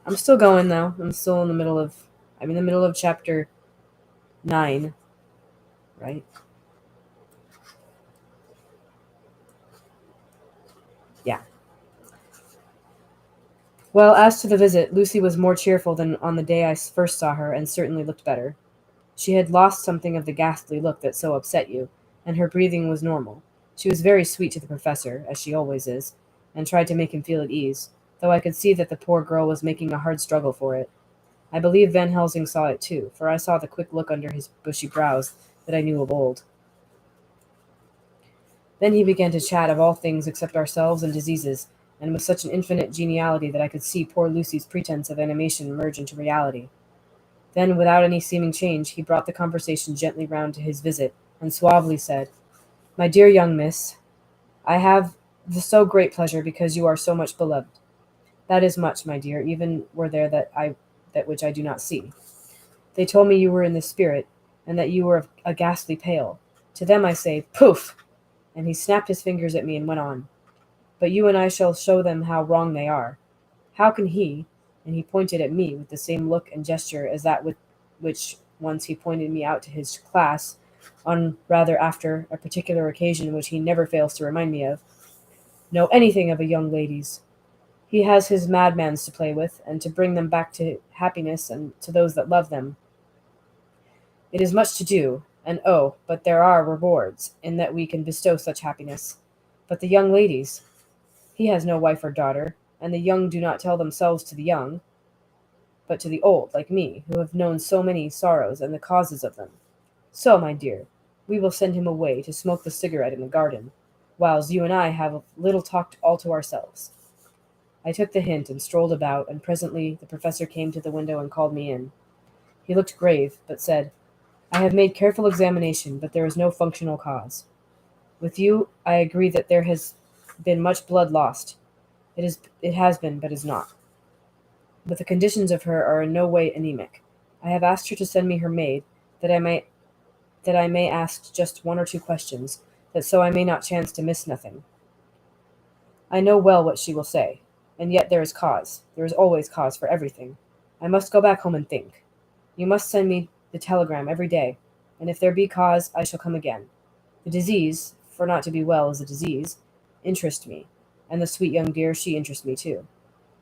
I'm still going though. I'm in the middle of chapter 9, right? Yeah. Well, as to the visit, Lucy was more cheerful than on the day I first saw her, and certainly looked better. She had lost something of the ghastly look that so upset you, and her breathing was normal. She was very sweet to the professor, as she always is, and tried to make him feel at ease, though I could see that the poor girl was making a hard struggle for it. I believe Van Helsing saw it too, for I saw the quick look under his bushy brows that I knew of old. Then he began to chat of all things except ourselves and diseases, and with such an infinite geniality that I could see poor Lucy's pretense of animation merge into reality. Then, without any seeming change, he brought the conversation gently round to his visit, and suavely said, "My dear young miss, I have the so great pleasure because you are so much beloved. That is much, my dear, even were there that which I do not see. They told me you were in the spirit, and that you were a ghastly pale. To them I say, poof!" And he snapped his fingers at me and went on. "But you and I shall show them how wrong they are. How can he," and he pointed at me with the same look and gesture as that with which once he pointed me out to his class, on rather after a particular occasion which he never fails to remind me of, "know anything of a young lady's? He has his madmans to play with, and to bring them back to happiness and to those that love them. It is much to do, and oh, but there are rewards, in that we can bestow such happiness. But the young ladies, he has no wife or daughter, and the young do not tell themselves to the young, but to the old, like me, who have known so many sorrows and the causes of them. So, my dear, we will send him away to smoke the cigarette in the garden, whiles you and I have a little talk all to ourselves. I took the hint and strolled about, and presently the professor came to the window and called me in. He looked grave, but said, I have made careful examination, but there is no functional cause. With you, I agree that there has been much blood lost. It has been, but is not. But the conditions of her are in no way anemic. I have asked her to send me her maid, that I may ask just one or two questions, that so I may not chance to miss nothing. I know well what she will say, and yet there is cause. There is always cause for everything. I must go back home and think. You must send me the telegram every day, and if there be cause, I shall come again. The disease, for not to be well is a disease, interests me, and the sweet young dear, she interests me too.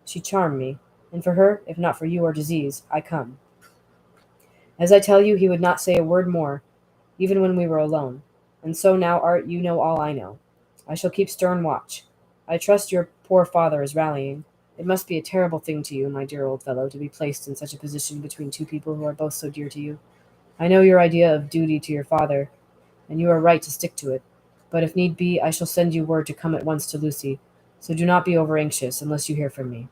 She charmed me, and for her, if not for you or disease, I come. As I tell you, he would not say a word more, even when we were alone. And so now, Art, you know all I know. I shall keep stern watch. I trust your poor father is rallying. It must be a terrible thing to you, my dear old fellow, to be placed in such a position between two people who are both so dear to you. I know your idea of duty to your father, and you are right to stick to it. But if need be, I shall send you word to come at once to Lucy, so do not be over anxious unless you hear from me.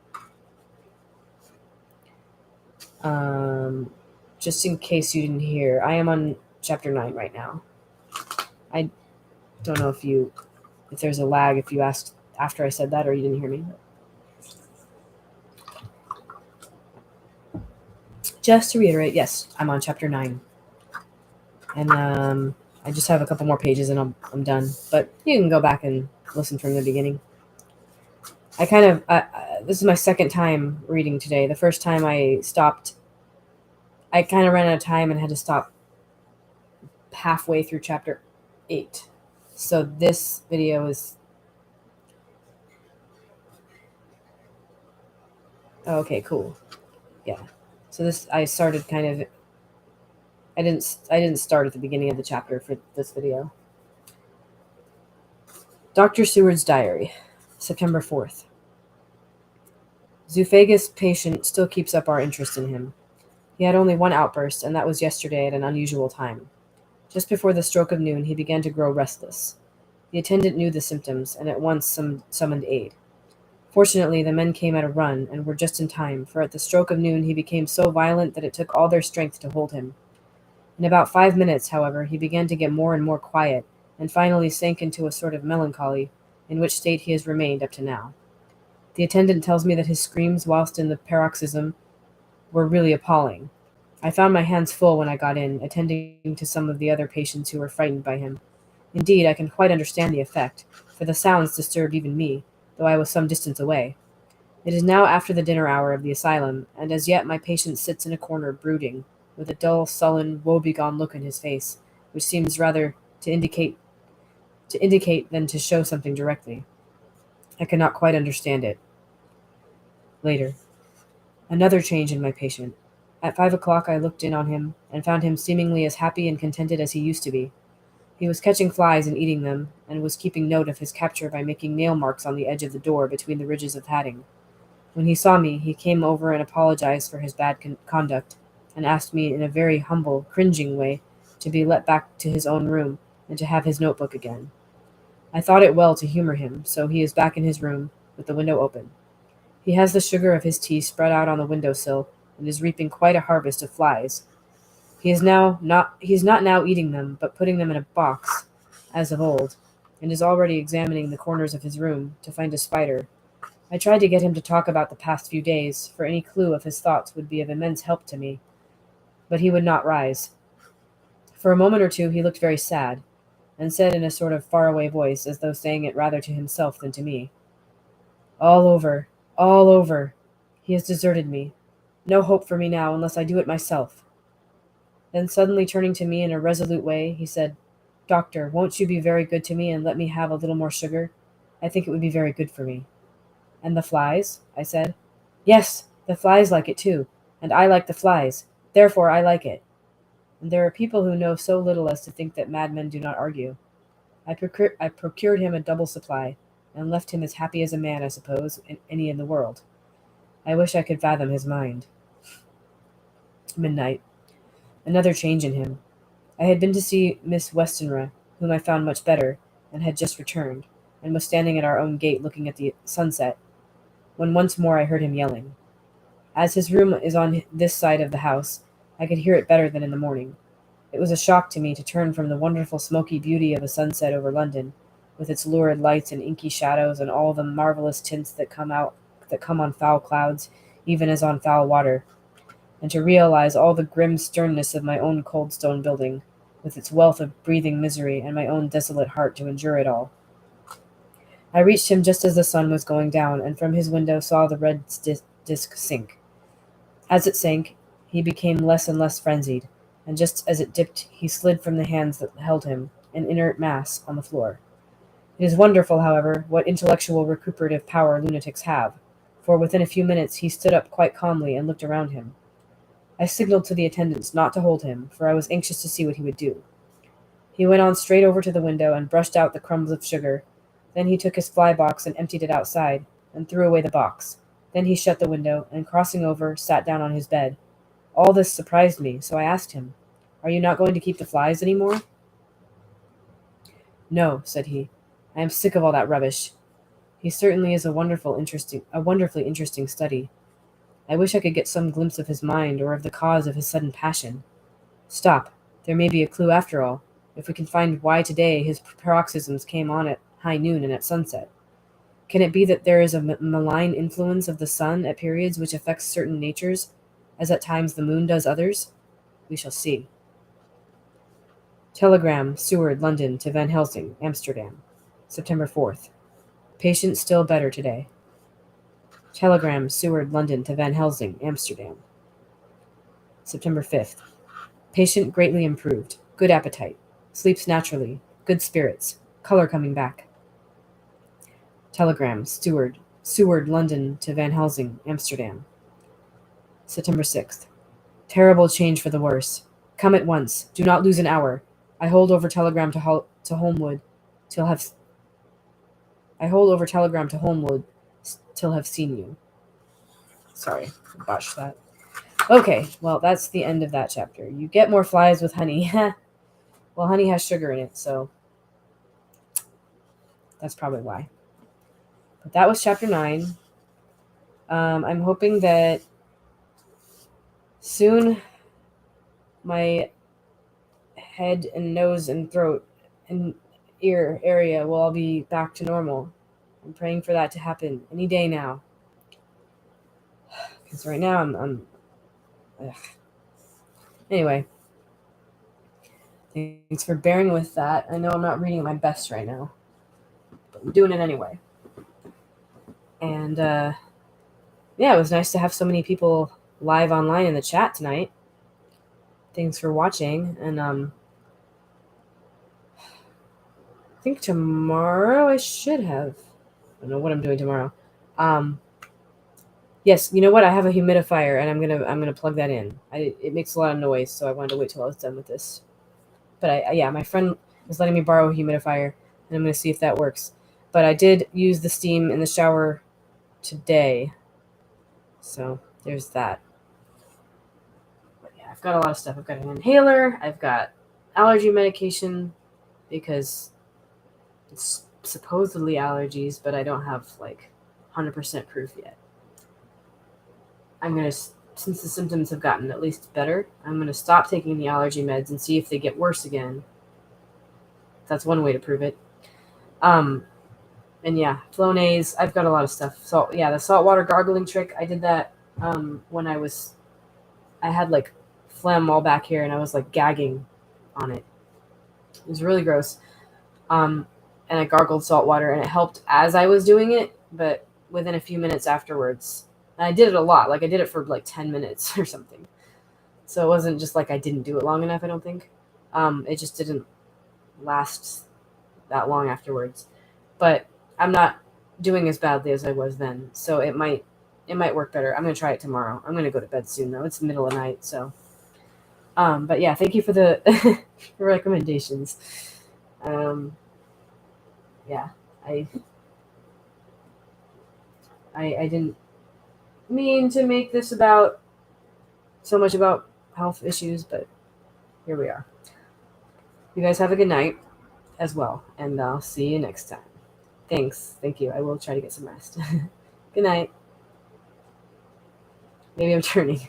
Um, just in case you didn't hear, I am on chapter 9 right now. I don't know if there's a lag if you asked after I said that or you didn't hear me. Just to reiterate, yes, I'm on chapter 9. And I just have a couple more pages and I'm done. But you can go back and listen from the beginning. This is my second time reading today. The first time I stopped, I kind of ran out of time and had to stop halfway through chapter 8. So this video is. Oh, okay, cool. Yeah. So this, I started kind of. I didn't start at the beginning of the chapter for this video. Dr. Seward's diary, September 4th. Zoophagus patient still keeps up our interest in him. He had only one outburst, and that was yesterday at an unusual time. Just before the stroke of noon, he began to grow restless. The attendant knew the symptoms, and at once summoned aid. Fortunately, the men came at a run, and were just in time, for at the stroke of noon he became so violent that it took all their strength to hold him. In about 5 minutes, however, he began to get more and more quiet, and finally sank into a sort of melancholy, in which state he has remained up to now. The attendant tells me that his screams whilst in the paroxysm were really appalling. I found my hands full when I got in, attending to some of the other patients who were frightened by him. Indeed, I can quite understand the effect, for the sounds disturbed even me, though I was some distance away. It is now after the dinner hour of the asylum, and as yet my patient sits in a corner brooding, with a dull, sullen, woebegone look in his face, which seems rather to indicate than to show something directly. I cannot quite understand it. Later. Another change in my patient. At 5 o'clock I looked in on him, and found him seemingly as happy and contented as he used to be. He was catching flies and eating them, and was keeping note of his capture by making nail marks on the edge of the door between the ridges of padding. When he saw me, he came over and apologized for his bad conduct, and asked me in a very humble, cringing way to be let back to his own room, and to have his notebook again. I thought it well to humor him, so he is back in his room, with the window open. He has the sugar of his tea spread out on the window sill, and is reaping quite a harvest of flies. He is not now eating them, but putting them in a box, as of old, and is already examining the corners of his room to find a spider. I tried to get him to talk about the past few days, for any clue of his thoughts would be of immense help to me, but he would not rise. For a moment or two he looked very sad, and said in a sort of far-away voice, as though saying it rather to himself than to me, "All over, all over. He has deserted me. No hope for me now, unless I do it myself." Then suddenly turning to me in a resolute way, he said, "Doctor, won't you be very good to me and let me have a little more sugar? I think it would be very good for me." "And the flies?" I said. "Yes, the flies like it too, and I like the flies. Therefore I like it." And there are people who know so little as to think that madmen do not argue. I procured him a double supply, and left him as happy as a man, I suppose, any in the world. I wish I could fathom his mind. Midnight. Another change in him. I had been to see Miss Westenra, whom I found much better, and had just returned, and was standing at our own gate looking at the sunset, when once more I heard him yelling. As his room is on this side of the house, I could hear it better than in the morning. It was a shock to me to turn from the wonderful smoky beauty of a sunset over London, with its lurid lights and inky shadows and all the marvelous tints that come on foul clouds, even as on foul water, and to realize all the grim sternness of my own cold stone building, with its wealth of breathing misery, and my own desolate heart to endure it all. I reached him just as the sun was going down, and from his window saw the red disk sink. As it sank, he became less and less frenzied, and just as it dipped, he slid from the hands that held him, an inert mass, on the floor. It is wonderful, however, what intellectual recuperative power lunatics have, for within a few minutes he stood up quite calmly and looked around him. I signaled to the attendants not to hold him, for I was anxious to see what he would do. He went on straight over to the window and brushed out the crumbs of sugar. Then he took his fly box and emptied it outside, and threw away the box. Then he shut the window, and crossing over, sat down on his bed. All this surprised me, so I asked him, "Are you not going to keep the flies any more?" "No," said he. "I am sick of all that rubbish. He certainly is a wonderfully interesting study. I wish I could get some glimpse of his mind, or of the cause of his sudden passion. Stop, there may be a clue after all, if we can find why today his paroxysms came on at high noon and at sunset. Can it be that there is a malign influence of the sun at periods which affects certain natures, as at times the moon does others? We shall see." Telegram, Seward, London, to Van Helsing, Amsterdam. September 4th. Patient still better today. Telegram, Seward, London, to Van Helsing, Amsterdam. September 5th. Patient greatly improved. Good appetite. Sleeps naturally. Good spirits. Color coming back. Telegram, Seward, London, to Van Helsing, Amsterdam. September 6th. Terrible change for the worse. Come at once. Do not lose an hour. I hold over telegram to Holmwood till have seen you. Sorry, I botched that. Okay, well, that's the end of that chapter. You get more flies with honey. Well, honey has sugar in it, so that's probably why. But that was chapter 9. I'm hoping that soon my head and nose and throat and ear area will all be back to normal. I'm praying for that to happen any day now. Because right now I'm Anyway, thanks for bearing with that. I know I'm not reading my best right now, but I'm doing it anyway. And yeah, it was nice to have so many people live online in the chat tonight. Thanks for watching, and I think tomorrow I should have. I don't know what I'm doing tomorrow. Yes, you know what? I have a humidifier, and I'm gonna plug that in. It makes a lot of noise, so I wanted to wait till I was done with this. But yeah, my friend is letting me borrow a humidifier, and I'm gonna see if that works. But I did use the steam in the shower today, so there's that. But yeah, I've got a lot of stuff. I've got an inhaler. I've got allergy medication because it's supposedly allergies, but I don't have 100% proof yet. Since the symptoms have gotten at least better, I'm going to stop taking the allergy meds and see if they get worse again. That's one way to prove it. And yeah, Flonase, I've got a lot of stuff. So yeah, the saltwater gargling trick, I did that when I had phlegm all back here and I was gagging on it. It was really gross. And I gargled salt water and it helped as I was doing it, but within a few minutes afterwards. And I did it a lot. I did it for 10 minutes or something. So it wasn't just I didn't do it long enough, I don't think. It just didn't last that long afterwards. But I'm not doing as badly as I was then. So it might work better. I'm going to try it tomorrow. I'm going to go to bed soon, though. It's the middle of the night, so But yeah, thank you for the recommendations. Um, yeah, I, I didn't mean to make this about so much about health issues, but here we are. You guys have a good night as well, and I'll see you next time. Thanks. Thank you. I will try to get some rest. Good night. Maybe I'm turning.